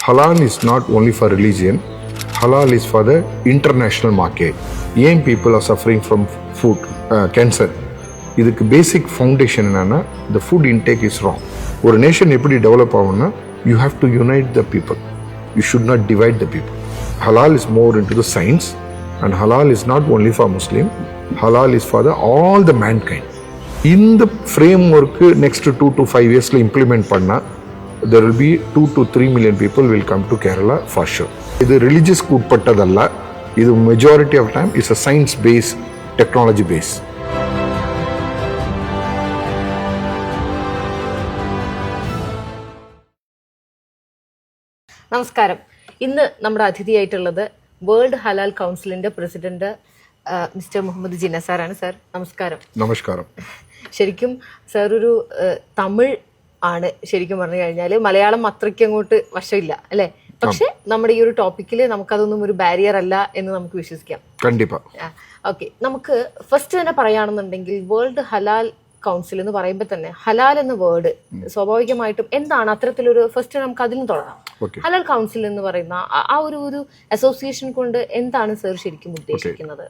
halal is not only for religion, halal is for the international market. Young people are suffering from food cancer. இதுக்கு basic foundation என்னன்னா the food intake is wrong. ஒரு nation எப்படி develop ஆகும்னா you have to unite the people. You should not divide the people. Halal is more into the science, and halal is not only for Muslim, halal is for all the mankind. இந்த ஃப்ரேம்வொர்க்கு next 2 to 5 yearsல implement பண்ணால் there will be 2 to 3 million people will come to Kerala for sure. இது ரிலிஜியஸ்க்கு உட்பட்டதல்ல, இது majority of time is a science base, technology base. നമസ്കാരം. ഇന്ന് നമ്മുടെ അതിഥിയായിട്ടുള്ളത് world ഹലാൽ കൗൺസിലിന്റെ പ്രസിഡന്റ് മിസ്റ്റർ മുഹമ്മദ് ജിന്ന സാറാണ്. സാർ നമസ്കാരം. നമസ്കാരം. ശരിക്കും സാർ ഒരു തമിഴ് ആണ്, ശരിക്കും പറഞ്ഞു കഴിഞ്ഞാൽ മലയാളം അത്രയ്ക്ക് അങ്ങോട്ട് വശമില്ല അല്ലെ, പക്ഷെ നമ്മുടെ ഈ ഒരു ടോപ്പിക്കിൽ നമുക്കതൊന്നും ഒരു ബാരിയർ അല്ല എന്ന് നമുക്ക് വിശ്വസിക്കാം. ഓക്കെ, നമുക്ക് ഫസ്റ്റ് തന്നെ പറയുകയാണെന്നുണ്ടെങ്കിൽ വേൾഡ് ഹലാൽ കൗൺസിൽ എന്ന് പറയുമ്പോൾ തന്നെ ഹലാൽ എന്ന വേർഡ് സ്വാഭാവികമായിട്ടും എന്താണ്, അത്തരത്തിലൊരു ഫസ്റ്റ് നമുക്ക് അതിൽ നിന്ന് തുടങ്ങാം. ഹലാൽ കൗൺസിൽ എന്ന് പറയുന്ന ആ ഒരു അസോസിയേഷൻ കൊണ്ട് എന്താണ് സർ ശരിക്കും ഉദ്ദേശിക്കുന്നത്?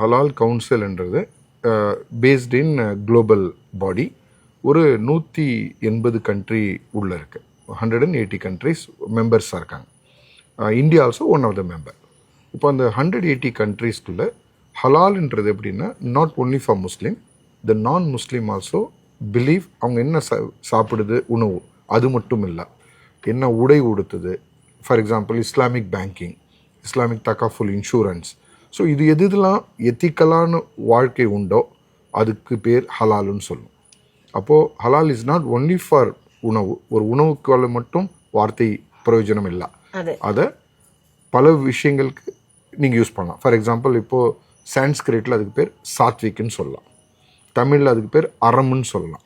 ഹലാൽ കൗൺസിൽ என்றது பேஸ்ட் இன் குளோபல் பாடி. ஒரு 180 கண்ட்ரி உள்ள இருக்கு. 180 கண்ட்ரிஸ் மெம்பர்ஸாக இருக்காங்க. India also one of the member. இப்போ அந்த 180 கண்ட்ரீஸ்குள்ள ஹலால்ன்றது எப்படின்னா not only for Muslim, the non Muslim also believe. அவங்க என்ன சாப்பிடுது உணவு அது மட்டும் இல்லை, என்ன உடை உடுத்துது. For example Islamic banking, Islamic தகாஃபுல் இன்சூரன்ஸ். ஸோ இது எதுலாம் எத்திக்கலான வாழ்க்கை உண்டோ அதுக்கு பேர் ஹலாலுன்னு சொல்லும். அப்போது ஹலால் இஸ் நாட் ஒன்லி ஃபார் உணவு. ஒரு உணவுக்கால மட்டும் வார்த்தை பிரயோஜனம் இல்லை, அதை பல விஷயங்களுக்கு நீங்கள் யூஸ் பண்ணலாம். ஃபார் எக்ஸாம்பிள் இப்போது சான்ஸ்கிரிட்டில் அதுக்கு பேர் சாத்விக்னு சொல்லலாம், தமிழில் அதுக்கு பேர் அறம்னு சொல்லலாம்.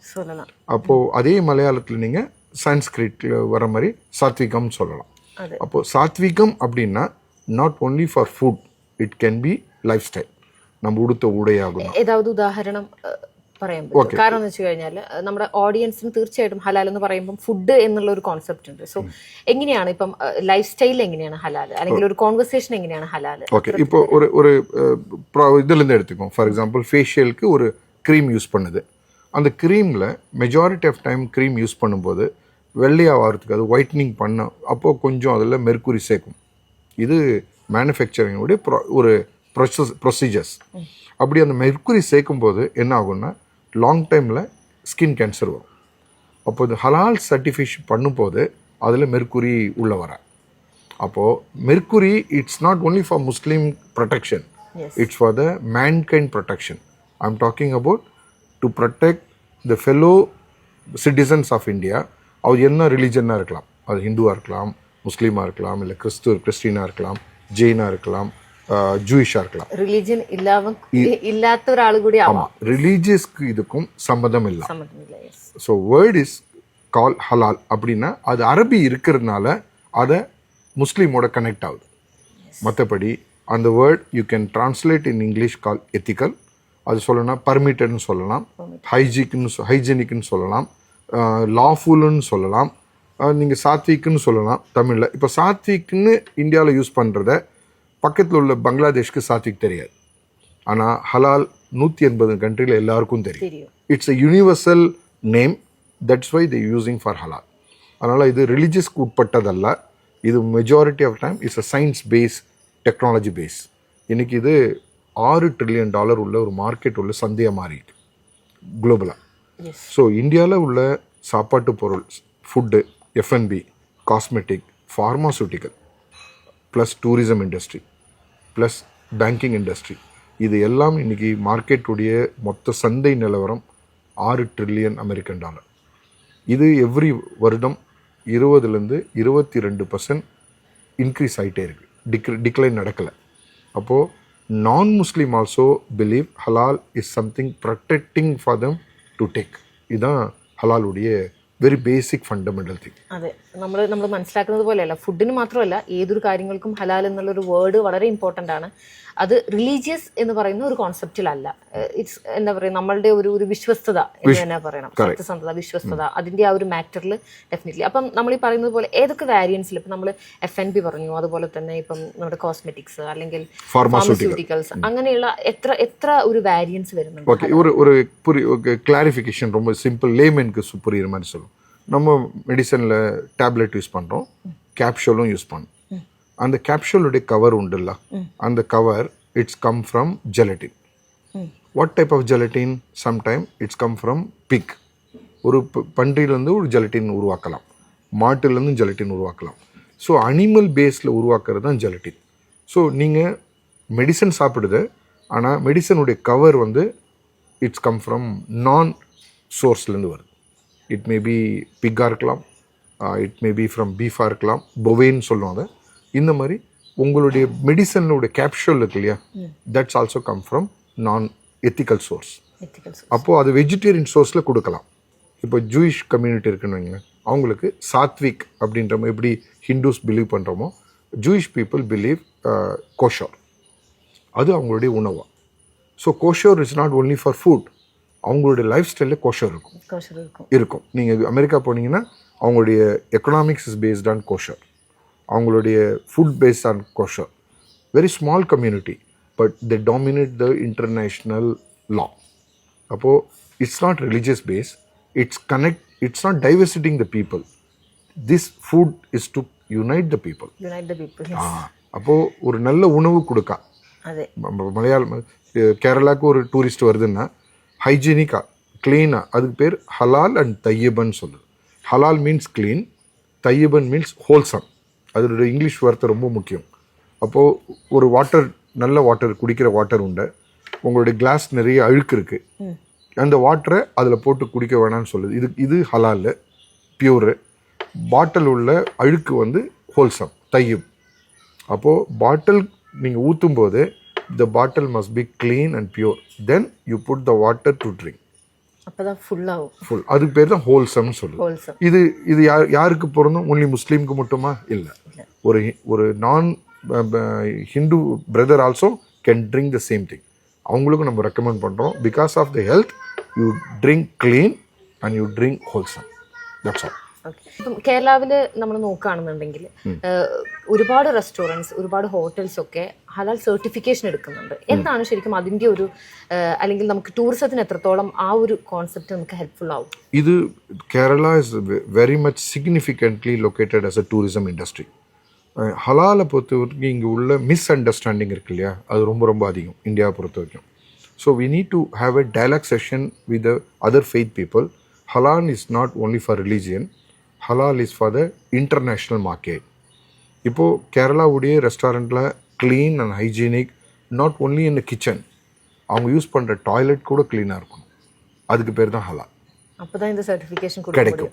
அப்போது அதே மலையாளத்தில் நீங்கள் சான்ஸ்கிரிட்டில் வர மாதிரி சாத்விகம் சொல்லலாம். அப்போது சாத்விகம் அப்படின்னா not only for food, it can be life style. நம்ம உடுத்த உடையாகும். ഏതാവത് ഉദാഹരണം പറയാൻ പറ്റും? കാരണം എന്ന് വെച്ച് കഴിഞ്ഞാൽ നമ്മുടെ ഓഡിയൻസിന് തീർച്ചയായിട്ടും ഹലാൽ എന്ന് പറയുമ്പോൾ ഫുഡ് എന്നുള്ള ഒരു കോൺസെപ്റ്റ് ഉണ്ട്. സോ എങ്ങനെയാണ് ഇപ്പം ലൈഫ് സ്റ്റൈൽ എങ്ങനെയാണ് ഹലാൽ, അല്ലെങ്കിൽ ഒരു കോൺവെർസേഷൻ എങ്ങനെയാണ് ഹലാൽ? ஓகே, இப்போ ஒரு இதுலேருந்து எடுத்துக்கோம். ஃபார் எக்ஸாம்பிள் ஃபேஷியலுக்கு ஒரு க்ரீம் யூஸ் பண்ணுது. அந்த க்ரீமில் majority of time cream use பண்ணும்போது வெள்ளையாகிறதுக்கு அது ஒயிட்னிங் பண்ண அப்போது கொஞ்சம் அதில் மெர்க்குரி சேர்க்கும். இது மேனுஃபேக்சரிங்கோடைய ஒரு ப்ரொசீஜர்ஸ். அப்படி அந்த மெர்க்குரி சேர்க்கும்போது என்ன ஆகும்னா லாங் டைமில் ஸ்கின் கேன்சர் வரும். அப்போ இது ஹலால் சர்டிஃபிகேஷன் பண்ணும்போது அதில் மெர்க்குரி உள்ள வர. அப்போது mercury it's not only for Muslim protection, it's for the mankind protection. I am talking about to protect the fellow citizens of India. அவர் என்ன ரிலீஜனாக இருக்கலாம், அது ஹிந்துவாக இருக்கலாம், முஸ்லீமாக இருக்கலாம், இல்லை கிறிஸ்டினாக இருக்கலாம், ஜெயினாக இருக்கலாம், ஜூயிஷாக இருக்கலாம். ரிலீஜன் இல்லாத ஒரு ஆளு கூட. ஆமாம், ரிலீஜியஸ்க்கு இதுக்கும் சம்மதம் இல்லை. ஸோ வேர்ட் இஸ் கால் ஹலால் அப்படின்னா அது அரபி இருக்கிறதுனால அதை முஸ்லீமோட கனெக்ட் ஆகுது. மற்றபடி அந்த word you can translate in English call ethical. அது சொல்லலாம் பர்மிட்டட்னு சொல்லலாம், ஹைஜீனிக்னு சொல்லலாம், லாஃபுல்னு சொல்லலாம், நீங்கள் சாத்விக்குன்னு சொல்லலாம் தமிழில். இப்போ சாத்விக்னு இந்தியாவில் யூஸ் பண்ணுறத பக்கத்தில் உள்ள பங்களாதேஷ்க்கு சாத்விக் தெரியாது. ஆனால் ஹலால் 180 கண்ட்ரியில் எல்லாருக்கும் தெரியும். It's a universal name, that's why they using for halal. அதனால் இது ரிலீஜியஸ்க்கு உட்பட்டதல்ல, இது majority of time is a science base, technology base. இன்றைக்கி இது $6 trillion உள்ள ஒரு மார்க்கெட் உள்ள சந்தையாக மாறிட்டு குளோபலாக. ஸோ இந்தியாவில் உள்ள சாப்பாட்டு பொருள், food, F and B, cosmetic, pharmaceutical, plus tourism industry, plus banking industry, இது எல்லாம் இன்றைக்கி மார்க்கெட்டுடைய மொத்த சந்தை நிலவரம் $6 trillion. இது எவ்ரி வருடம் 20% 22% இன்க்ரீஸ் ஆகிட்டே இருக்குது, டிக்ளைன் நடக்கலை. அப்போது நான் முஸ்லீம் ஆல்சோ பிலீவ் ஹலால் is something protecting for them to take. இதுதான் ஹலாலுடைய வெரி பேசிக் ஃபண்டமெண்டல் திங். നമ്മൾ മനസ്സിലാക്കുന്നത് പോലെയല്ല, ഫുഡിന് മാത്രമല്ല ഏതൊരു കാര്യങ്ങൾക്കും ഹലാൽ എന്നുള്ളൊരു വേർഡ് വളരെ ഇമ്പോർട്ടൻ്റ് ആണ്. അത് റിലീജിയസ് എന്ന് പറയുന്ന ഒരു കോൺസെപ്റ്റിലല്ല. ഇറ്റ്സ് എന്താ പറയുക, നമ്മളുടെ ഒരു വിശ്വസ്തത എന്ന് തന്നെ പറയണം. സത്യസന്ധത, വിശ്വസ്തത, അതിന്റെ ആ ഒരു മാറ്ററിൽ ഡെഫിനറ്റ്ലി. അപ്പം നമ്മൾ ഈ പറയുന്നത് പോലെ ഏതൊക്കെ വാരിയൻസിൽ ഇപ്പം നമ്മൾ F&B പറഞ്ഞു, അതുപോലെ തന്നെ ഇപ്പം നമ്മുടെ കോസ്മെറ്റിക്സ് അല്ലെങ്കിൽ ഫാർമസ്യൂട്ടിക്കൽസ്, അങ്ങനെയുള്ള എത്ര ഒരു വാരിയൻസ് വരുന്നുണ്ട്? ஓகே, ஒரு கிளாரிஃபிகேஷன் ரொம்ப சிம்பிள், லேமேனுக்கு புரியுற மாதிரி சொல்லும். நம்ம மெடிசனில் டேப்லெட் யூஸ் பண்ணுறோம், கேப்சூலும் யூஸ் பண்ணுறோம். அந்த கேப்சூலுடைய கவர் உண்டுல்ல, அந்த cover it's come from gelatin. What type of gelatin? Sometime it's come from pig. ஒரு பன்றியிலேருந்து ஒரு ஜெலட்டின் உருவாக்கலாம், மாட்டுலேருந்து ஜெலட்டின் உருவாக்கலாம். ஸோ அனிமல் பேஸில் உருவாக்குறது தான் ஜெலட்டின். ஸோ நீங்கள் மெடிசன் சாப்பிடுது, ஆனால் மெடிசனுடைய கவர் வந்து இட்ஸ் கம் ஃப்ரம் நான் சோர்ஸ்லேருந்து வருது. இட் மே பி பிக்காக இருக்கலாம், இட் மே பி ஃப்ரம் பீஃபாக இருக்கலாம், பொவேன்னு சொல்லுவாங்க. இந்த மாதிரி உங்களுடைய மெடிசனோட கேப்சூல் இருக்கு இல்லையா, தட்ஸ் ஆல்சோ கம் ஃப்ரம் நான் எத்திக்கல் சோர்ஸ். அப்போது அது வெஜிடேரியன் சோர்ஸில் கொடுக்கலாம். இப்போ ஜூயிஷ் கம்யூனிட்டி இருக்குன்னு வைங்களேன், அவங்களுக்கு சாத்விக் அப்படின்ற மாதிரி எப்படி ஹிந்துஸ் பிலீவ் பண்ணுறோமோ, ஜூயிஷ் பீப்புள் பிலீவ் கோஷோர். அது அவங்களுடைய உணவா. So kosher is not only for food, அவங்களுடைய லைஃப் ஸ்டைலில் கோஷோர் இருக்கும். நீங்கள் அமெரிக்கா போனீங்கன்னா அவங்களுடைய economics is based on kosher, அவங்களுடைய food based on kosher. Very small community, but they dominate the international law. அப்போது it's not religious base, it's not diversiting the people. This food is to unite the people. அப்போது ஒரு நல்ல உணவு கொடுக்கா. மலையாளம் கேரளாவுக்கு ஒரு tourist வருதுன்னா ஹைஜீனிக்காக க்ளீனாக, அதுக்கு பேர் ஹலால் அண்ட் தையபன் சொல்லுது. ஹலால் மீன்ஸ் க்ளீன், தையபன் மீன்ஸ் ஹோல்சம். அதோட இங்கிலீஷ் வார்த்தை ரொம்ப முக்கியம். அப்போது ஒரு வாட்டர், நல்ல வாட்டர், குடிக்கிற வாட்டர் உண்டு, உங்களுடைய கிளாஸ் நிறைய அழுக்கு இருக்குது, அந்த வாட்டரை அதில் போட்டு குடிக்க வேணாம்னு சொல்லுது. இது ஹலால் பியூரு. பாட்டில் உள்ள அழுக்கு வந்து ஹோல்சம், தையும். அப்போது பாட்டில் நீங்கள் ஊற்றும் போது the bottle must be clean and pure, then you put the water to drink. அப்பதான் ஃபுல். அதுக்கு பேர் தான் ஹோல்சம்னு சொல்லுது. இது யாருக்கு பொருந்தும்? ஒன்லி முஸ்லீமுக்கு மட்டுமா? இல்லை, ஒரு நான் Hindu brother also can drink the same thing. அவங்களுக்கும் நம்ம ரெக்கமெண்ட் பண்ணுறோம். Because of the health you drink clean and you drink wholesome. That's all. ഇപ്പം കേരളത്തിൽ നമ്മൾ നോക്കുകയാണെന്നുണ്ടെങ്കിൽ ഒരുപാട് റെസ്റ്റോറൻറ്റ്സ്, ഒരുപാട് ഹോട്ടൽസ് ഒക്കെ ഹലാൽ സർട്ടിഫിക്കേഷൻ എടുക്കുന്നുണ്ട്. എന്താണ് ശരിക്കും അതിൻ്റെ ഒരു, അല്ലെങ്കിൽ നമുക്ക് ടൂറിസത്തിന് എത്രത്തോളം ആ ഒരു കോൺസെപ്റ്റ് നമുക്ക് ഹെൽപ്ഫുൾ ആവും? ഇത് Kerala is very much significantly located as a tourism industry. ஹலாலை பொறுத்த வரைக்கும் இங்கே உள்ள மிஸ் அண்டர்ஸ்டாண்டிங் இருக்கு இல்லையா, அது ரொம்ப ரொம்ப அதிகம் இந்தியாவை பொறுத்த வரைக்கும். So we need to have a dialogue session with other faith people. Halal is not only for religion, halal is for the international market. இப்போது கேரளாவுடைய ரெஸ்டாரண்ட்டில் clean and hygienic, not only in the kitchen, அவங்க use பண்ணுற toilet கூட க்ளீனாக இருக்கணும். அதுக்கு பேர் தான் ஹலால். அப்பதான் இந்த சர்டிஃபிகேஷன் கிடைக்கும்.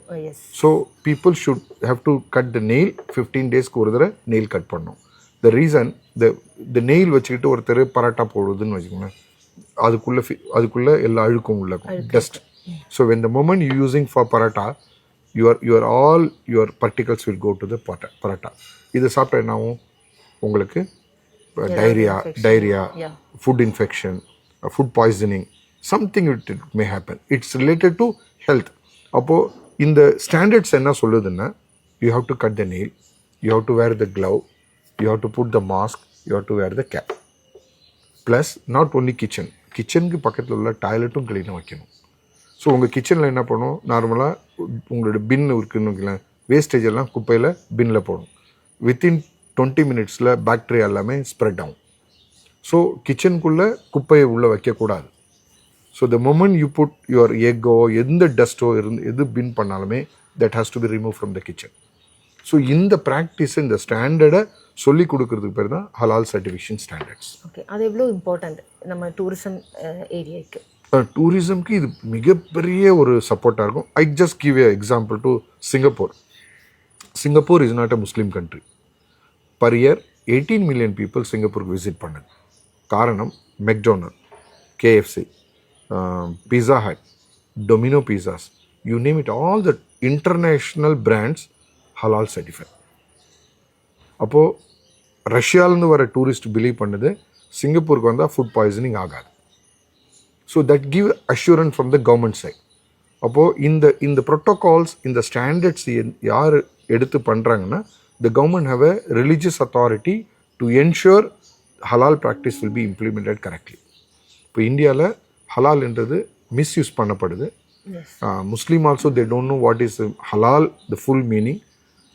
So people should have to cut the nail. 15 டேஸ்க்கு ஒரு தடவை நெயில் கட் பண்ணணும். த ரீசன், த நெயில் வச்சுக்கிட்டு ஒருத்தர் பரோட்டா போடுறதுன்னு வச்சுக்கோங்களேன், அதுக்குள்ளே எல்லா அழுக்கும் உள்ள dust. So when the moment you using for parotta, your particles will go to the parotta. இது சாப்பிட்டா என்ன ஆகும்? உங்களுக்கு diarrhoea, food infection, food poisoning, something it may happen. It's related to health. அப்போது இந்த ஸ்டாண்டர்ட்ஸ் என்ன சொல்லுதுன்னா, you have to cut the nail, you have to wear the glove, you have to put the mask, you have to wear the cap. Plus not only கிச்சனுக்கு பக்கத்தில் உள்ள டாய்லெட்டும் க்ளீனாக வைக்கணும். So உங்கள் கிச்சனில் என்ன பண்ணணும், நார்மலாக உங்களோட பின் இருக்குன்னு வைக்கலாம், வேஸ்டேஜ் எல்லாம் குப்பையில் பின்னில் போடணும். வித்தின் 20 minutesல பாக்டீரியா எல்லாமே ஸ்ப்ரெட் ஆகும். ஸோ கிச்சனுக்குள்ளே குப்பையை உள்ளே வைக்கக்கூடாது. So the moment you put your echo, எந்த டஸ்ட்டோ எது பின் பண்ணாலுமே that has to be remove from the kitchen. So இந்த ப்ராக்டிஸ், இந்த ஸ்டாண்டர்டை சொல்லி கொடுக்கறதுக்கு பேர் தான் ஹலால் சர்டிஃபிகேஷன் ஸ்டாண்டர்ட்ஸ். ஓகே, அது எவ்வளோ இம்பார்ட்டன்ட் நம்ம டூரிசம் ஏரியாவுக்கு? டூரிசம்க்கு இது மிகப்பெரிய ஒரு சப்போர்ட்டாக இருக்கும். I just give a example to Singapore. Singapore is not a Muslim country. Per year 18 million people சிங்கப்பூருக்கு விசிட் பண்ணுது. காரணம் McDonald, KFC, Pizza Hut, Domino Pizzas, you name it, all the international brands halal certified. அப்போது ரஷ்யாவிலேருந்து வர tourist believe பண்ணுது சிங்கப்பூருக்கு வந்தால் food poisoning ஆகாது. So that give assurance from the government side. அப்போது இந்த ப்ரோட்டோகால்ஸ், இந்த ஸ்டாண்டர்ட்ஸ் யார் எடுத்து பண்ணுறாங்கன்னா, the government have a religious authority to ensure halal practice will be implemented correctly. இப்போ இந்தியாவில் ஹலால்ன்றது மிஸ்யூஸ் பண்ணப்படுது. Muslim also, they don't know what is halal, the full meaning.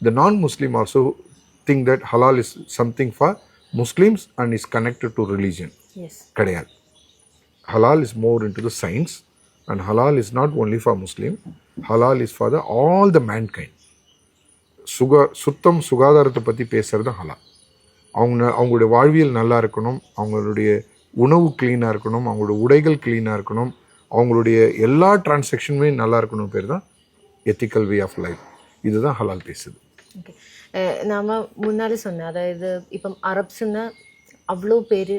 The non-Muslim also think that halal is something for Muslims and is connected to religion. Yes. Kadayal. Halal is more into the science, and halal is not only for Muslim. Halal is for all the mankind. சுத்தம் சுகாதாரத்தை பற்றி பேசுறது ஹலால். அவங்களுடைய வாழ்வியல் நல்லா இருக்கணும், அவங்களுடைய உணவு க்ளீனாக இருக்கணும், அவங்களுடைய உடைகள் க்ளீனாக இருக்கணும், அவங்களுடைய எல்லா டிரான்சாக்ஷனுமே நல்லா இருக்கணும். பேர் தான் எத்திக்கல் வே ஆஃப் லைஃப். இதுதான் ஹலால் பேசுது. ஓகே, நாம் முன்னாலே சொன்னேன், அதாவது ഇപ്പം അറബ്സിന് അவ்வளோ പേര്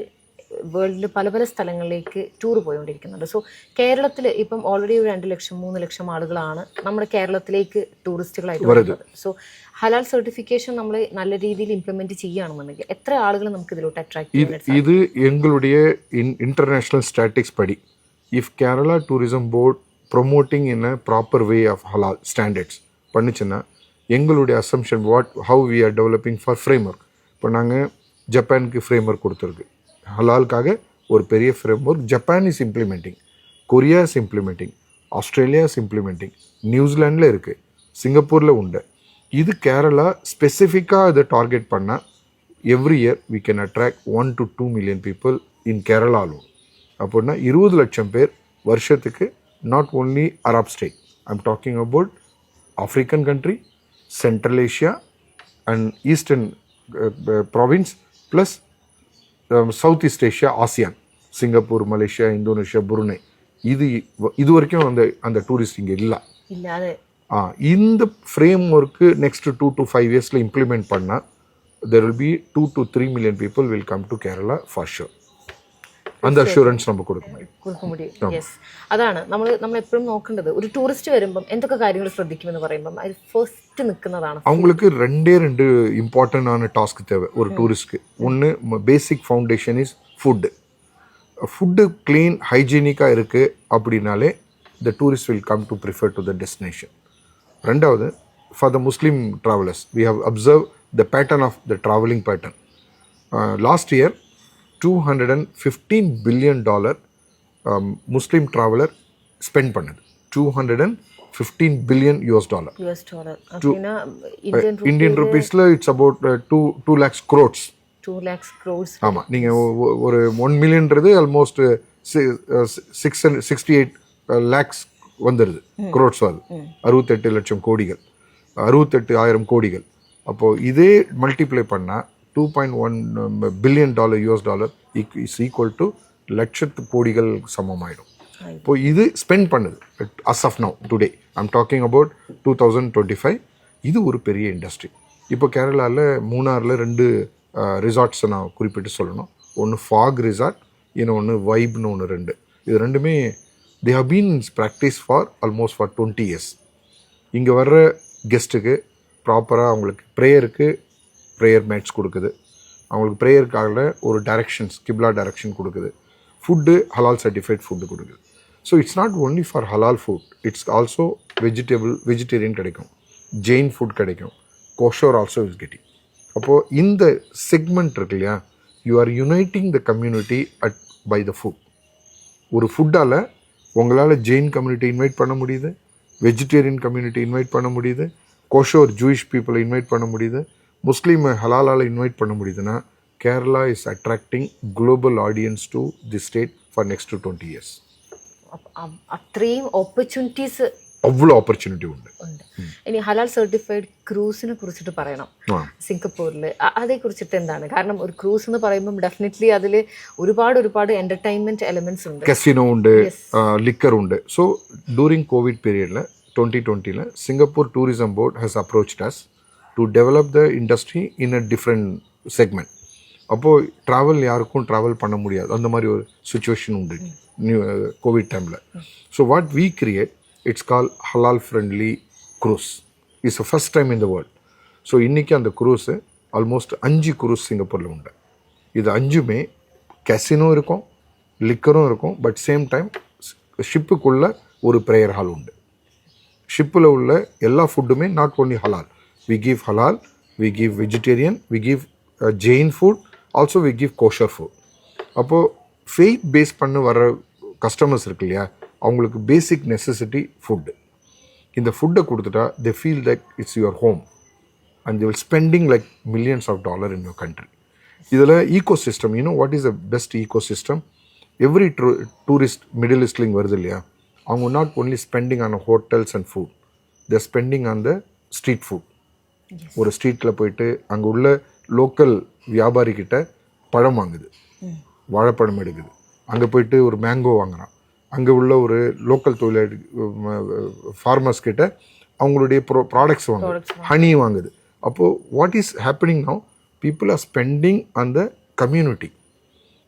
വേൾഡിൽ പല പല സ്ഥലങ്ങളിലേക്ക് ടൂർ പോയിക്കൊണ്ടിരിക്കുന്നുണ്ട്. സോ കേരളത്തിൽ ഇപ്പം ഓൾറെഡി ഒരു 2 ലക്ഷം 3 ലക്ഷം ആളുകളാണ് നമ്മുടെ കേരളത്തിലേക്ക് ടൂറിസ്റ്റുകളായിട്ട് വരുന്നത്. സോ ഹലാൽ സർട്ടിഫിക്കേഷൻ നമ്മൾ നല്ല രീതിയിൽ ഇംപ്ലിമെന്റ് ചെയ്യുകയാണെന്നുണ്ടെങ്കിൽ എത്ര ആളുകൾ നമുക്ക് ഇതിലോട്ട് അട്രാക്ട് ചെയ്യാൻ? ഇത് എங்களுடைய ഇന്റർനാഷണൽ സ്റ്റാറ്റിക്സ് പടി, if Kerala Tourism Board promoting in a proper way of halal standards பண்ணிச்சுன்னா, எங்களுடைய assumption how we are developing for framework. இப்போ நாங்கள் ஜப்பானுக்கு ஃப்ரேம்ஒர்க் கொடுத்துருக்கு. ஹலாலுக்காக ஒரு பெரிய framework Japan is implementing, Korea is implementing, Australia is implementing, நியூசிலாண்டில் இருக்குது, சிங்கப்பூரில் உண்டு. இது கேரளா ஸ்பெசிஃபிக்காக அதை டார்கெட் பண்ணால் every year we can attract 1 to 2 million people in Kerala alone. அப்படின்னா 20 லட்சம் பேர் வருஷத்துக்கு. Not only Arab state, I'm talking about African country, Central Asia and eastern province plus South East Asia, ASEAN, Singapore, Malaysia, Indonesia, Brunei. இது வரைக்கும் அந்த tourist இங்கே இல்லை. இந்த ஃப்ரேம் ஒர்க்கு நெக்ஸ்ட் 2 to 5 இயர்ஸில் இம்ப்ளிமெண்ட் பண்ணால் there will be 2 to 3 million people will come to Kerala for sure. அந்த assurance நம்ம കൊടുக்க முடியும். യെസ്, അതാണ് നമ്മൾ എപ്പോഴും നോക്കേണ്ടത്. ഒരു ടൂറിസ്റ്റ് വരുമ്പം എന്തൊക്കെ കാര്യങ്ങൾ ശ്രദ്ധിക്കുമെന്ന് പറയുമ്പം അത് ഫസ്റ്റ് നിൽക്കുന്നതാണ്. அவங்களுக்கு ரெண்டு இம்பார்ட்டன்டான டாஸ்க் தேவை ஒரு டூரிஸ்ட்க்கு. ஒன்று basic foundation is food clean ஹைஜீனிக்காக இருக்குது அப்படின்னாலே the tourist will come to prefer to the destination. ரெண்டாவது, for the Muslim travelers, we have observed the pattern of the traveling pattern. Last year $215 billion Muslim traveler spend பண்ணது. $215 billion. அப்படின்னா Indian rupeesல it's about 2 lakhs crores. 2 lakhs crores. ஆமாம், நீங்கள் ஒரு 1 million almost 68 lakhs வந்துடுது, crores வருது. 68 லட்சம் கோடிகள், 68,000 கோடிகள். அப்போது இதே மல்டிப்ளை பண்ணால் $2.1 billion is equal to லட்சத்து கோடிகள் சமமாயிடும். இப்போது இது ஸ்பெண்ட் பண்ணுது as of now today. I'm talking about 2025. இது ஒரு பெரிய இண்டஸ்ட்ரி. இப்போ கேரளாவில் மூணாரில் 2 ரிசார்ட்ஸை நான் குறிப்பிட்டு சொல்லணும். ஒன்று ஃபாக் ரிசார்ட், இன்னொன்று வைப்னு ஒன்று. இது ரெண்டுமே they have been in practice for almost for 20 years. இங்கே வர்ற கெஸ்ட்டுக்கு ப்ராப்பராக அவங்களுக்கு ப்ரேயர் மேட்ச் கொடுக்குது, அவங்களுக்கு ப்ரேயருக்காக ஒரு டைரக்ஷன்ஸ், கிப்லா டைரக்ஷன் கொடுக்குது, ஃபுட்டு ஹலால் சர்டிஃபைட் ஃபுட்டு கொடுக்குது. So it's not only for ஹலால் ஃபுட், இட்ஸ் ஆல்சோ வெஜிடேரியன் கிடைக்கும், ஜெயின் ஃபுட் கிடைக்கும், கோஷோர் ஆல்சோ இஸ் கெட்டிங். அப்போது இந்த செக்மெண்ட் இருக்கு இல்லையா, you are uniting the community by the food. ஒரு ஃபுட்டால் உங்களால் ஜெயின் கம்யூனிட்டி இன்வைட் பண்ண முடியுது, வெஜிடேரியன் கம்யூனிட்டி இன்வைட் பண்ண முடியுது, கோஷோர் ஜூயிஷ் பீப்புளை இன்வைட் பண்ண முடியுது, முஸ்லீம் ஹலாலால் இன்வைட் பண்ண முடியுதுன்னா Kerala is attracting global audience to the state for next 20 years. അത്രയും ഓപ്പർച്യൂണിറ്റീസ്, அவ்வளோ ஆப்பர்ச்சுனிட்டி உண்டு. ഇനി ഹലാൽ സർട്ടിഫൈഡ് ക്രൂസിനെ കുറിച്ചിട്ട് പറയണം. സിംഗപ്പൂരിൽ അതേക്കുറിച്ചിട്ട് എന്താണ്? കാരണം ഒരു ക്രൂസ് എന്ന് പറയുമ്പോൾ ഡെഫിനറ്റ്ലി അതിൽ ഒരുപാട് എന്റർടൈൻമെന്റ് എലമെന്റ്സ് ഉണ്ട്, കസിനോ ഉണ്ട്, ലിക്കർ ഉണ്ട്. So touring COVID period 2020 Singapore Tourism Board has approached us to develop the industry in a different segment. அப்போது ட்ராவல் யாருக்கும் ட்ராவல் பண்ண முடியாது, அந்த மாதிரி ஒரு சுச்சுவேஷன் உண்டு கோவிட் டைமில். So what we create, it's called halal friendly cruise. It's the first time in the world. So இன்றைக்கி அந்த குரூஸு ஆல்மோஸ்ட் 5 குரூஸ் சிங்கப்பூரில் உண்டு. இது 5மே கேசினோ இருக்கும், லிக்கரும் இருக்கும், பட் சேம் டைம் ஷிப்புக்குள்ளே ஒரு ப்ரேயர் ஹால் உண்டு. ஷிப்பில் உள்ள எல்லா ஃபுட்டுமே not only halal, we give halal, we give vegetarian, we give Jain food, also we give kosher food. அப்போது ஃபெய்த் பேஸ் பண்ண வர கஸ்டமர்ஸ் இருக்கு இல்லையா, அவங்களுக்கு பேசிக் நெசசிட்டி ஃபுட்டு. இந்த ஃபுட்டை கொடுத்துட்டா they feel like it's your home and they will spending like millions of dollar in your country. இதில் ecosystem, you know what is the best ecosystem? Every tourist Middle ஈஸ்ட்லிங் வருது இல்லையா, அவங்க not only spending on hotels and food, they're spending on the street food. ஒரு ஸ்ட்ரீட்டில் போயிட்டு அங்கே உள்ள லோக்கல் வியாபாரிக்கிட்ட பழம் வாங்குது, வாழைப்பழம் எடுக்குது, அங்கே போயிட்டு ஒரு மேங்கோ வாங்குறான், அங்கே உள்ள ஒரு லோக்கல் தொழிலாளி ஃபார்மர்ஸ் கிட்ட அவங்களுடைய ப்ராடக்ட்ஸ் வாங்குது, ஹனி வாங்குது. அப்போது what is happening now, people are spending on the community.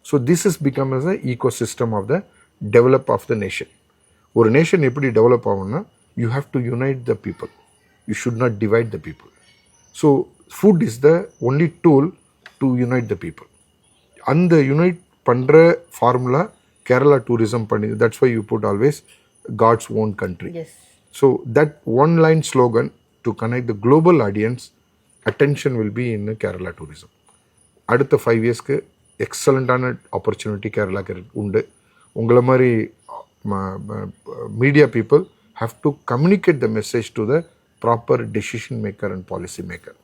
So this is become as a ecosystem of the develop of the nation. ஒரு நேஷன் எப்படி டெவலப் ஆகும்னா, you have to unite the people, you should not divide the people. So food is the only tool to unite the people. அந்த unite பண்ணுற formula Kerala tourism பண்ணி, that's why you put always God's own country. So that one line slogan to connect the global audience, attention will be in Kerala tourism. அடுத்த 5 இயர்ஸ்க்கு எக்ஸலண்ட்டான opportunity கேரளாக்கு உண்டு. உங்களை மாதிரி media people have to communicate the message to the proper decision maker and policy maker.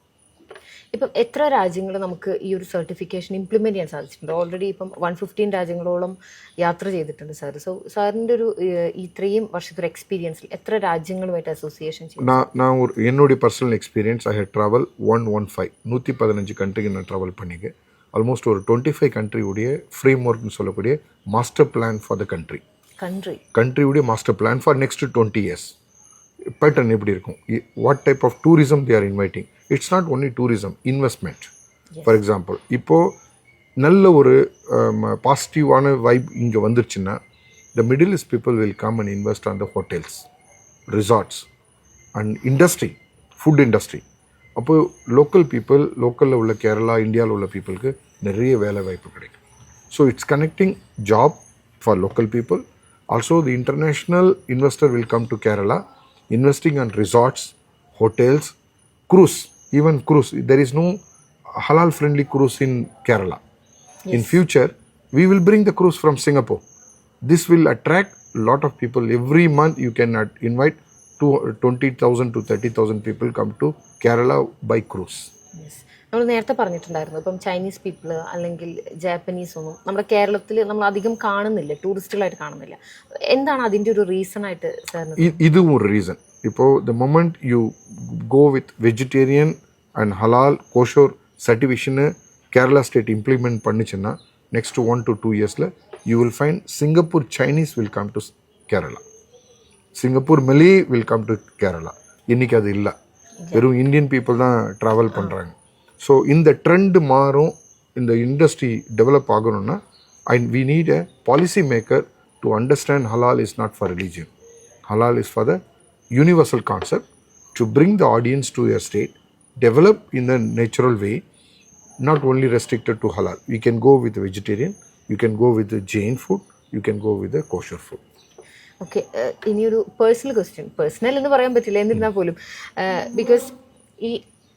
ഇപ്പം എത്ര രാജ്യങ്ങൾ നമുക്ക് ഈ ഒരു സർട്ടിഫിക്കേഷൻ ഇംപ്ലിമെന്റ് ചെയ്യാൻ സാധിച്ചിട്ടുണ്ട്? ഓൾറെഡി ഇപ്പം 115 രാജ്യങ്ങളോളം യാത്ര ചെയ്തിട്ടുണ്ട് സാർ. സോ സാറിൻ്റെ ഒരു ഇത്രയും വർഷത്തെ ഒരു എക്സ്പീരിയൻസിൽ എത്ര രാജ്യങ്ങളുമായിട്ട് അസോസിയേഷൻ ചെയ്തു? நான் ஒரு என்னுடைய personal experience, I had travel 115 கண்ட்ரிக்கு நான் ட்ராவல் பண்ணிக்கேன். ஆல்மோஸ்ட் ஒரு 25 கண்ட்ரியுடைய ஃப்ரேம் ஒர்க்னு சொல்லக்கூடிய மாஸ்டர் பிளான் ஃபார் த கண்ட்ரியுடைய master plan for next 20 years. Pattern எப்படி இருக்கும், what type of tourism they are inviting. It's not only tourism, investment. For example, இப்போது நல்ல ஒரு பாசிட்டிவான வைப் இங்கே வந்துருச்சுன்னா, the Middle East people will come and invest on the hotels, resorts and industry, food industry. அப்போது local people, லோக்கலில் உள்ள கேரளா, இந்தியாவில் உள்ள பீப்புளுக்கு நிறைய வேலை வாய்ப்பு கிடைக்கும். So it's connecting job for local people. Also the international investor will come to Kerala, investing on resorts, hotels, cruise, even cruise. There is no halal friendly cruise in Kerala. In future, we will bring the cruise from Singapore. This will attract a lot of people. Every month you can invite 20,000 to 30,000 people come to Kerala by cruise. നമ്മൾ നേരത്തെ പറഞ്ഞിട്ടുണ്ടായിരുന്നു, ഇപ്പം Chinese people അല്ലെങ്കിൽ Japanese ഒന്നും നമ്മുടെ കേരളത്തിൽ നമ്മൾ അധികം കാണുന്നില്ല, ടൂറിസ്റ്റുകളായിട്ട് കാണുന്നില്ല. എന്താണ് അതിൻ്റെ ഒരു റീസൺ ആയിട്ട് സാറിന്? இதுவும் ஒரு ரீசன். இப்போ the moment you go with vegetarian and halal kosher certification Kerala state implement பண்ணிச்சுன்னா, next 1 to 2 yearsல you will find Singapore Chinese will come to Kerala, Singapore Malay will come to Kerala. இன்னைக்கு அது இல்லை, வெறும் Indian people தான் travel பண்ணுறாங்க. So இந்த trend மாறும், இந்த industry develop ஆகணும்னா we need a policy maker to understand halal is not for religion. Halal is for the universal concept to bring the audience to your state, develop in the natural way, not only restricted to halal. You can go with the vegetarian, you can go with the Jain food, you can go with the kosher food. Okay, ഇനിയൊരു personal question, personal എന്ന് പറയാൻ പറ്റില്ല എന്നിരുന്നാൽ പോലും, because ഈ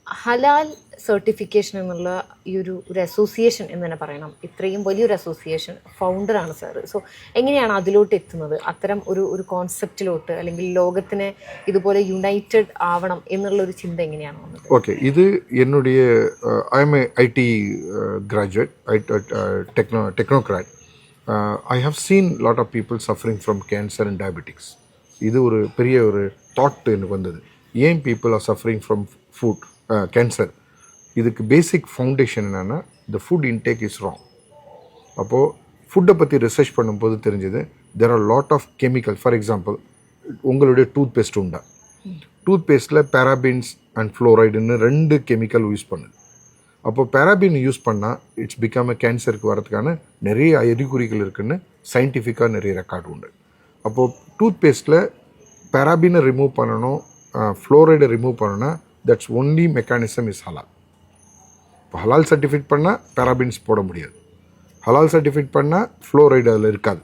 ഹലാൽ certification എന്നുള്ള ഈ ഒരു അസോസിയേഷൻ എന്ന് തന്നെ പറയണം, ഇത്രയും വലിയൊരു അസോസിയേഷൻ ഫൗണ്ടറാണ് സാറ്. സോ എങ്ങനെയാണ് അതിലോട്ട് എത്തുന്നത്, അത്തരം ഒരു കോൺസെപ്റ്റിലോട്ട്, അല്ലെങ്കിൽ ലോകത്തിന് ഇതുപോലെ യുണൈറ്റഡ് ആവണം എന്നുള്ളൊരു ചിന്ത എങ്ങനെയാണ് വന്നത്? ഓക്കെ, ഇത് என்னுடைய I am IT graduate, technocrat. I have seen lot of people suffering from cancer and diabetics. இது ஒரு பெரிய ஒரு தாட் எனக்கு வந்தது, ஏன் people are suffering from food cancer. இதுக்கு பேசிக் ஃபவுண்டேஷன் என்னென்னா, the food intake is wrong. அப்போது ஃபுட்டை பற்றி ரிசர்ச் பண்ணும்போது தெரிஞ்சது, there are lot of chemical. For example, உங்களுடைய டூத் பேஸ்ட் உண்டா, டூத் பேஸ்ட்டில் பேராபின்ஸ் அண்ட் ஃப்ளோரைடுன்னு 2 கெமிக்கல் யூஸ் பண்ணுது. அப்போது பேராபின் யூஸ் பண்ணால் இட்ஸ் பிகம் கேன்சருக்கு வரதுக்கான நிறைய அறிகுறிகள் இருக்குதுன்னு சயின்டிஃபிக்காக நிறைய ரெக்கார்டு உண்டு. அப்போது டூத் பேஸ்ட்டில் பேராபினை ரிமூவ் பண்ணணும், ஃப்ளோரைடை ரிமூவ் பண்ணணும்னா தட்ஸ் ஒன்லி மெக்கானிசம் இஸ் ஹலால். இப்போ ஹலால் சர்டிஃபிகேட் பண்ணால் பேராபின்ஸ் போட முடியாது. ஹலால் சர்டிஃபிகேட் பண்ணால் ஃப்ளோரைடு அதில் இருக்காது.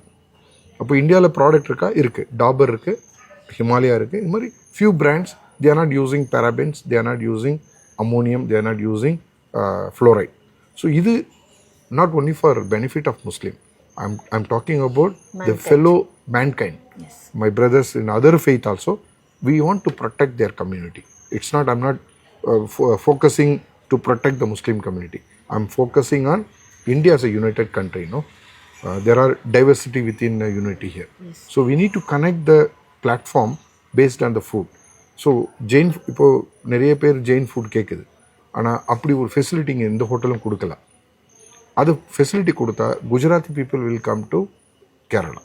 அப்போ இந்தியாவில் ப்ராடக்ட் இருக்கா? இருக்குது. டாபர் இருக்குது, ஹிமாலயா இருக்குது. இது மாதிரி few brands they are not using parabens, they are not using ammonium, they are not using fluoride. So இது not only for benefit of Muslim. I'm talking about mankind. The fellow mankind. Yes. My brothers in other faith also, we want to protect their community. It's not, I'm not focusing to protect the Muslim community. I'm focusing on India as a united country, no? There are diversity within unity here. Yes. So we need to connect the platform based on the food. So Jain, இப்போ நிறைய பேர் Jain food கேட்குது, ஆனால் அப்படி ஒரு facility இங்கே எந்த ஹோட்டலும் கொடுக்கல. அது ஃபெசிலிட்டி கொடுத்தா Gujarati people will come to Kerala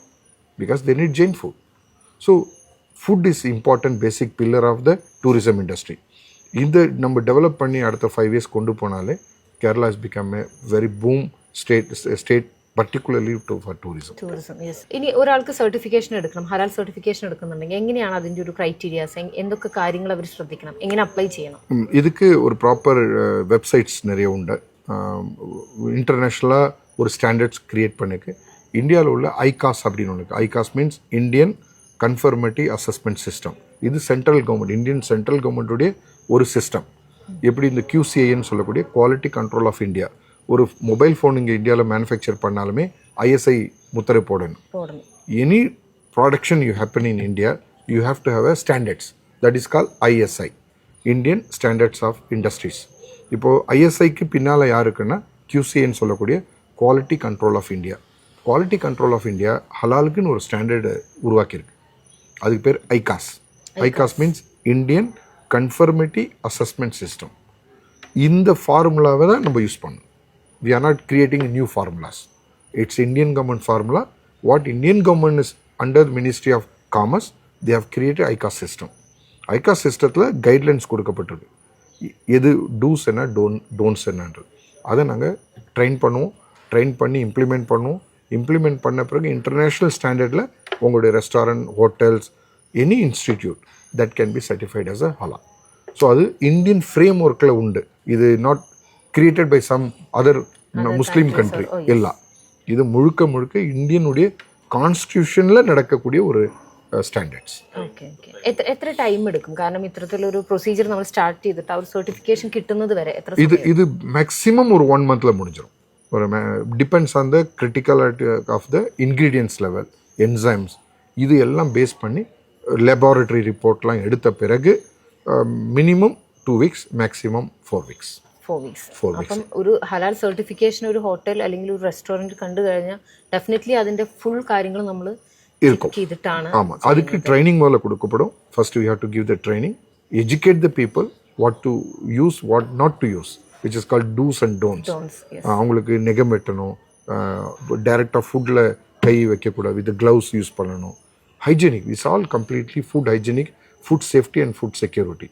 because they need Jain food. So food is important basic pillar of the tourism industry. இதை நம்ம டெவலப் பண்ணி அடுத்த 5 years கொண்டு போனாலே Kerala is become a very boom state particularly for tourism. Yes. ഇനി ഒരാൾക്ക് certification എടുക്കണം, ഹലാൽ certification എടുക്കുന്നുണ്ടെങ്കിൽ എങ്ങനെയാണ് അതിൻ്റെ ഒരു ക്രൈറ്റീരിയാസ്, എന്തൊക്കെ കാര്യങ്ങൾ അവർ ശ്രദ്ധിക്കണം, എങ്ങനെ അപ്ലൈ ചെയ്യണം? இதுக்கு ஒரு ப்ராப்பர் வெப்சைட்ஸ் நிறைய உண்டு. இன்டர்நேஷ்னலாக ஒரு ஸ்டாண்டர்ட்ஸ் க்ரியேட் பண்ணிருக்கு. இந்தியாவில் உள்ள ஐகாஸ் அப்படின்னு ஒன்று இருக்குது. ICAS means Indian conformative assessment system. இது சென்ட்ரல் கவர்மெண்ட், இந்தியன் சென்ட்ரல் கவர்மெண்ட்டுடைய ஒரு சிஸ்டம். எப்படி இந்த QCIன்னு சொல்லக்கூடிய குவாலிட்டி கண்ட்ரோல் ஆஃப் இந்தியா. ஒரு மொபைல் ஃபோன் இங்கே இந்தியாவில் மேனுஃபேக்சர் பண்ணாலுமே ISI முத்திரை போடணும். Any production you happen in India you have to have a standards that is call ISI, Indian standards of industries. இப்போது ISIக்கு பின்னால் யார் இருக்குன்னா QCIன்னு சொல்லக்கூடிய quality control of India. Quality control of India ஹலாலுக்குன்னு ஒரு ஸ்டாண்டர்டு உருவாக்கியிருக்கு. அதுக்கு பேர் ICAS. ICAS means Indian conformative assessment system. இந்த ஃபார்முலாவை தான் நம்ம யூஸ் பண்ணணும். We are not creating new formulas. It's Indian government formula. What Indian government is under the Ministry of Commerce, they have created ICAS system. ICAS systemத்தில் guidelines கொடுக்கப்பட்டிருக்கு. எது two's என்ன don'ts என்னன்றது அதை நாங்கள் ட்ரெயின் பண்ணுவோம். ட்ரெயின் பண்ணி இம்ப்ளிமெண்ட் பண்ணுவோம். இம்ப்ளிமெண்ட் பண்ண பிறகு இன்டர்நேஷ்னல் ஸ்டாண்டர்டில் உங்களுடைய restaurant, hotels, any institute that can be certified as a halal. So அது இந்தியன் ஃப்ரேம் ஒர்க்கில் உண்டு. இது not created by some other Muslim country இல்ல. இது முழுக்க முழுக்க இந்தியனுடைய கான்ஸ்டிடியூஷன்ல நடக்கக்கூடிய ஒரு സ്റ്റാൻഡേർഡ്സ്. എത്ര ടൈം എടുക്കും? കാരണം ഇത്തരത്തിലൊരു പ്രൊസീജിയർ നമ്മൾ സ്റ്റാർട്ട് ചെയ്തിട്ട് ആ ഒരു സർട്ടിഫിക്കേഷൻ കിട്ടുന്നത് വരെ എത്ര? ഇത് മാക്സിമം ഒരു 1 monthல முடிஞ்சிடும். ஒரு depends on the criticality of the ingredients level, enzymes, இது எல்லாம் பேஸ் பண்ணி லேபார்டரி ரிப்போர்ட்லாம் எடுத்த பிறகு minimum 2 weeks, maximum 4 weeks. 4 weeks. അപ്പം ഒരു ഹലാൽ സർട്ടിഫിക്കേഷൻ ഒരു ഹോട്ടൽ അല്ലെങ്കിൽ ഒരു റെസ്റ്റോറൻറ്റ് കണ്ടു കഴിഞ്ഞാൽ ഡെഫിനറ്റ്ലി അതിൻ്റെ ഫുൾ കാര്യങ്ങൾ നമ്മൾ ചെയ്തിട്ടാണ്. ஆமாம், அதுக்கு ட்ரைனிங் முதல்ல கொடுக்கப்படும். First you have to give the training, educate the people what to use, what not to use, which is called do's and don'ts. அவங்களுக்கு நெகம் வெட்டணும், டைரெக்டாக ஃபுட்டில் கை வைக்கக்கூடாது, வித் க்ளவுஸ் யூஸ் பண்ணணும், hygienic, it's all completely food hygienic, food safety and food security.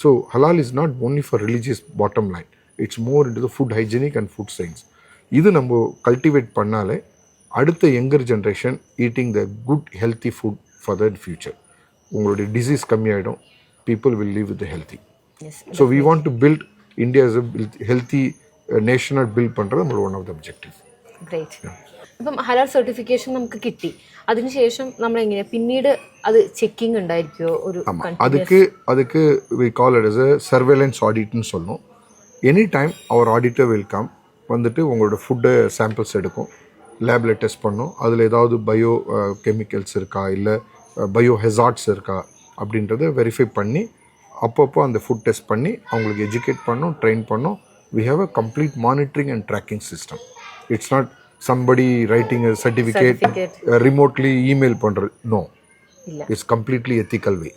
So halal is not only for religious bottom line, it's more into the food hygienic and food science. இது நம்ம cultivate பண்ணாலே அடுத்த younger generation eating the good healthy food for the future. உங்களுடைய disease கம்மியாயிடும், people will live with healthy. So we want to build India as a healthy நேஷனாக build பண்ணுறது நம்மளோட one of the objective. Great. അപ്പം halal certification നമുക്ക് കിട്ടി, അതിനുശേഷം നമ്മൾ എങ്ങനെയാ പിന്നീട് അത് ചെക്കിംഗ് ഉണ്ടായിരിക്കുമോ? ഒരു அதுக்கு we call it as a surveillance audit ன்னு சொல்லணும். Any time our auditor will come, வந்துட்டு உங்களோட ஃபுட்டு சாம்பிள்ஸ் எடுக்கும், லேபில் டெஸ்ட் பண்ணும், அதில் ஏதாவது பயோ கெமிக்கல்ஸ் இருக்கா இல்லை பயோ ஹெசார்ட்ஸ் இருக்கா அப்படின்றத வெரிஃபை பண்ணி அப்பப்போ அந்த ஃபுட் டெஸ்ட் பண்ணி அவங்களுக்கு எஜுகேட் பண்ணோம், ட்ரெயின் பண்ணோம். We have a complete monitoring and tracking system. It's not somebody writing a certificate. Remotely email பண்றது. No. It's completely ethical way.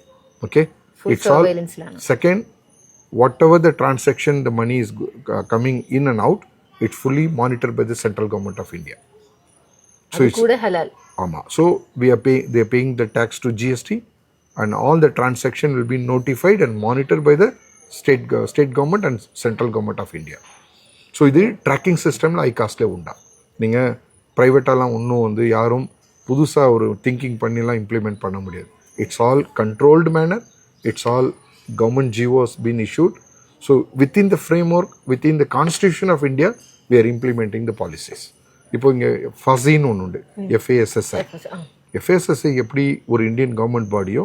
Okay? Full it's all second, whatever the transaction, the money is coming in and out, it's fully monitored by the central government of India. So it's kuda halal. So they are paying the tax to GST, and all the transaction will be notified and monitored by the state government and central government of India. So இது tracking சிஸ்டமில் ஐகாஸ்ட்லே உண்டா. நீங்கள் ப்ரைவேட்டாலாம் ஒன்றும் வந்து யாரும் புதுசாக ஒரு thinking பண்ணிலாம் இம்ப்ளிமெண்ட் பண்ண முடியாது. It's all controlled manner, it's all government GO has been issued. So within the framework, within the Constitution of India, we are implementing the policies. இப்போ இங்கே ஃபசின்னு ஒன்று உண்டு, FASSI. FASSI எப்படி ஒரு இந்தியன் கவர்மெண்ட் பாடியோ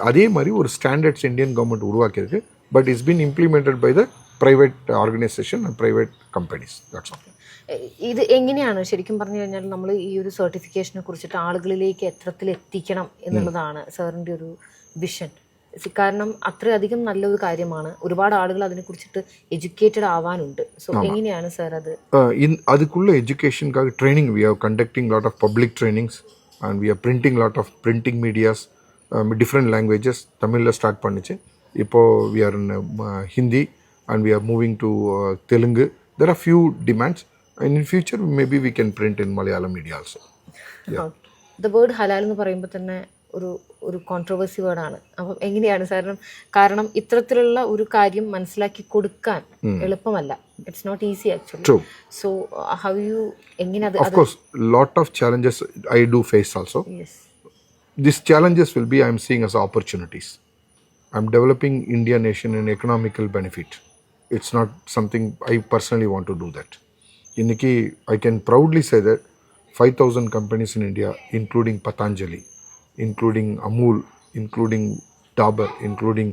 அதே மாதிரி ஒரு ஸ்டாண்டர்ட்ஸ் இந்தியன் கவர்மெண்ட் உருவாக்கியிருக்கு. But it's been implemented by the private organisation and private companies. That's all. ഇത് എങ്ങനെയാണ് ശരിക്കും പറഞ്ഞു കഴിഞ്ഞാൽ നമ്മൾ ഈ ഒരു സർട്ടിഫിക്കേഷനെ കുറിച്ചിട്ട് ആളുകളിലേക്ക് എത്രത്തിൽ എത്തിക്കണം എന്നുള്ളതാണ് സാറിൻ്റെ ഒരു വിഷൻ. കാരണം അത്രയധികം നല്ലൊരു കാര്യമാണ്. ഒരുപാട് ആളുകൾ അതിനെക്കുറിച്ചിട്ട് എഡ്യൂക്കേറ്റഡ് ആവാനുണ്ട്. സോ എങ്ങനെയാണ് സാർ അത്? அதுக்குள்ள எஜுகேஷனுக்காக training we are conducting lot of public trainings and we are printing lot of printing medias different languages. தமிழில் ஸ்டார்ட் பண்ணிச்சு, இப்போது we are in Hindi and we are moving to Telugu. There are few demands, and in future maybe we can print in Malayalam media also. Yeah. The word halal എന്ന് പറയുമ്പോൾ തന്നെ ഒരു controversy വേർഡാണ്. അപ്പം എങ്ങനെയാണ് സാറിന്, കാരണം ഇത്തരത്തിലുള്ള ഒരു കാര്യം മനസ്സിലാക്കി കൊടുക്കാൻ എളുപ്പമല്ല. It's not easy actually. True. So how you എങ്ങനെ അത്? Of course lot of challenges I do face also. Yes. These challenges will be I am seeing as opportunities. I am developing India nation in economical benefit. It's not something I personally want to do that. Inniki I can proudly say that 5,000 companies in India, including Patanjali, including Amul, including Dabur, including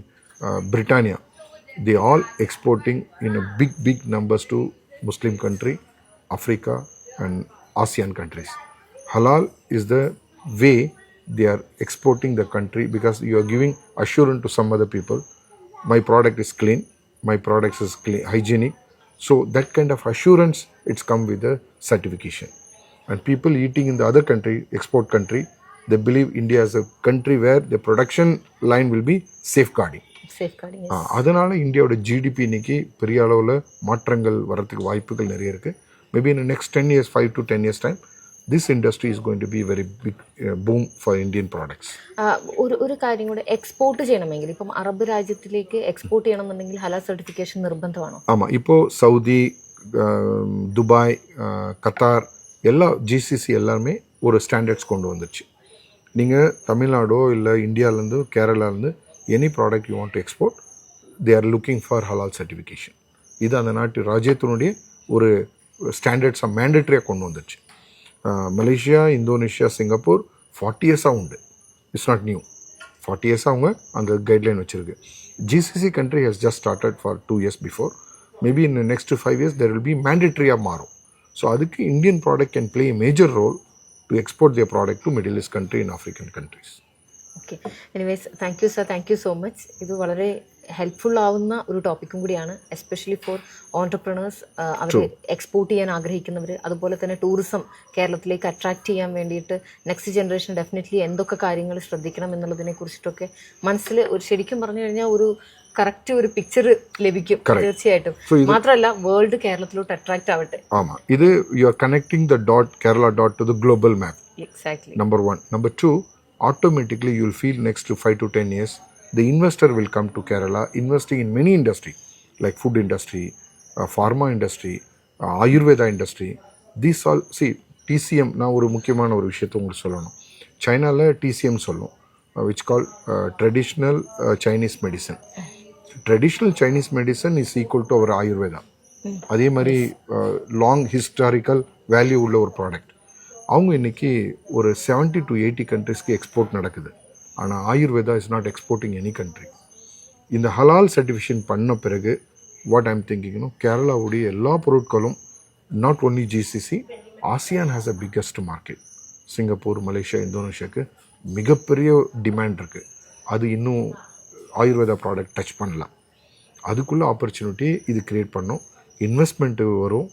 Britannia, they all exporting in a big numbers to Muslim country, Africa and ASEAN countries. Halal is the way they are exporting the country, because you are giving assurance to some other people, my product is clean, my product is clean, hygienic. So that kind of assurance, it's come with the certification. And people eating in the other country, export country, they believe India is a country where the production line will be safeguarding. அதனால இந்தியாவோட GDP இன்னைக்கு பெரிய அளவில் மாற்றங்கள் வரதுக்கு வாய்ப்புகள் நிறைய இருக்குது. Maybe in the next 10 years, 5 to 10 years time, this industry is going to be very big boom for Indian products. ഒരു കാര്യം കൂടെ, എക്സ്പോർട്ട് ചെയ്യണമെങ്കിൽ ഇപ്പം അറബ് രാജ്യത്തിലേക്ക് എക്സ്പോർട്ട് ചെയ്യണമെന്നുണ്ടെങ്കിൽ ഹലാൽ സർട്ടിഫിക്കേഷൻ നിർബന്ധമാണോ? ஆமாம், இப்போது சவுதி, துபாய், கத்தார் எல்லா ஜிசிசி எல்லாருமே ஒரு ஸ்டாண்டர்ட்ஸ் கொண்டு வந்துருச்சு. நீங்கள் தமிழ்நாடோ இல்லை இந்தியாவிலேருந்து கேரளாலேருந்து any product you want to export, they are looking for halal certification. இது அந்த நாட்டு ராஜ்யத்தினுடைய ஒரு ஸ்டாண்டர்ட்ஸாக மேண்டட்ரியாக கொண்டு வந்துருச்சு. மலேசியா, இந்தோனேஷியா, சிங்கப்பூர் 40 இயர்ஸாக உண்டு. It's not new. 40 இயர்ஸாக அவங்க அந்த கைட்லைன் வச்சுருக்கு. GCC country has just started for 2 years before. Maybe in next 5 years there will be மேண்டட்ரியாக மாறும். ஸோ அதுக்கு Indian product can play a major role to export their product to Middle East country and African countries. Okay, anyways thank you sir, thank you so much. ഇത് വളരെ helpful ആവുന്ന ഒരു ടോപ്പിക്കും കൂടിയാണ്, especially for entrepreneurs, അവർ export ചെയ്യാൻ ആഗ്രഹിക്കുന്നവർ, അതുപോലെ തന്നെ ടൂറിസം കേരളത്തിലേക്ക് അട്രാക്ട് ചെയ്യാൻ വേണ്ടിയിട്ട് നെക്സ്റ്റ് ജനറേഷൻ ഡെഫിനറ്റ്ലി എന്തൊക്കെ കാര്യങ്ങൾ ശ്രദ്ധിക്കണം എന്നുള്ളതിനെ കുറിച്ചിട്ടൊക്കെ മനസ്സിൽ ഒരു ശരിക്കും പറഞ്ഞു കഴിഞ്ഞാൽ ഒരു കറക്റ്റ് ഒരു പിക്ചർ ലഭിക്കും തീർച്ചയായിട്ടും. മാത്രമല്ല വേൾഡ് കേരളത്തിലോട്ട് അട്രാക്ട് ആവട്ടെ. ആമാ, ഇത് you are connecting the dot Kerala dot to the global map. Exactly. Number 1. Number 2, automatically you will feel next to 5 to 10 years the investor will come to Kerala investing in many industry like food industry, pharma industry, ayurveda industry. These all, see, TCM, நான் ஒரு முக்கியமான ஒரு விஷயத்தை உங்களுக்கு சொல்லணும். சைனாவில் TCM சொல்லும், which called traditional Chinese medicine. Traditional Chinese medicine is equal to our ayurveda. அதே மாதிரி லாங் ஹிஸ்டாரிக்கல் வேல்யூ உள்ள ஒரு ப்ராடக்ட். அவங்க இன்றைக்கி ஒரு 70 to 80 கண்ட்ரிஸ்க்கு எக்ஸ்போர்ட் நடக்குது. ஆனால் Ayurveda is not exporting any country. இந்த ஹலால் சர்டிஃபிகேஷன் பண்ண பிறகு வாட் ஐம் திங்கிங்னோ, கேரளாவுடைய எல்லா பொருட்களும் not only GCC, ASEAN has a biggest market. Singapore, Malaysia, இந்தோனேஷியாவுக்கு மிகப்பெரிய டிமாண்ட் இருக்குது. அது இன்னும் ஆயுர்வேதா ப்ராடக்ட் டச் பண்ணலாம். அதுக்குள்ளே ஆப்பர்ச்சுனிட்டி இது க்ரியேட் பண்ணோம். இன்வெஸ்ட்மெண்ட்டு வரும்.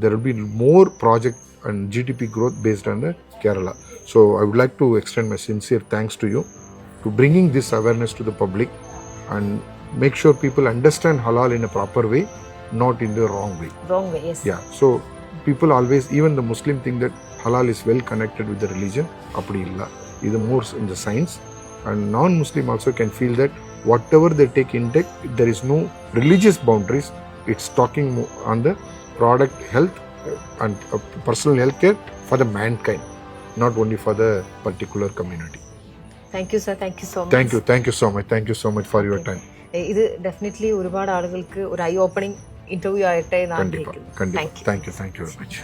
There will be more project and GDP growth based on the Kerala. So I would like to extend my sincere thanks to you to bringing this awareness to the public and make sure people understand halal in a proper way, not in the wrong way. Wrong way, yes. Yeah. So people always, even the Muslim think that halal is well connected with the religion. Appadi illa. Idu more in the science. And non-Muslim also can feel that whatever they take intake, there is no religious boundaries. It's talking on the product health and personal health care for the mankind, not only for the particular community. Thank you, sir. Thank you so much. Thank you so much. Thank you so much for your time. ഇത് definitely ഒരുപാട് ആളുകൾക്ക് ഒരു I opening interview ആയിട്ടേ ഞാൻ கண்டிப்பா ആഗ്രഹിക്കുന്നു. கண்டிப்பா Thank you. Thank you very much.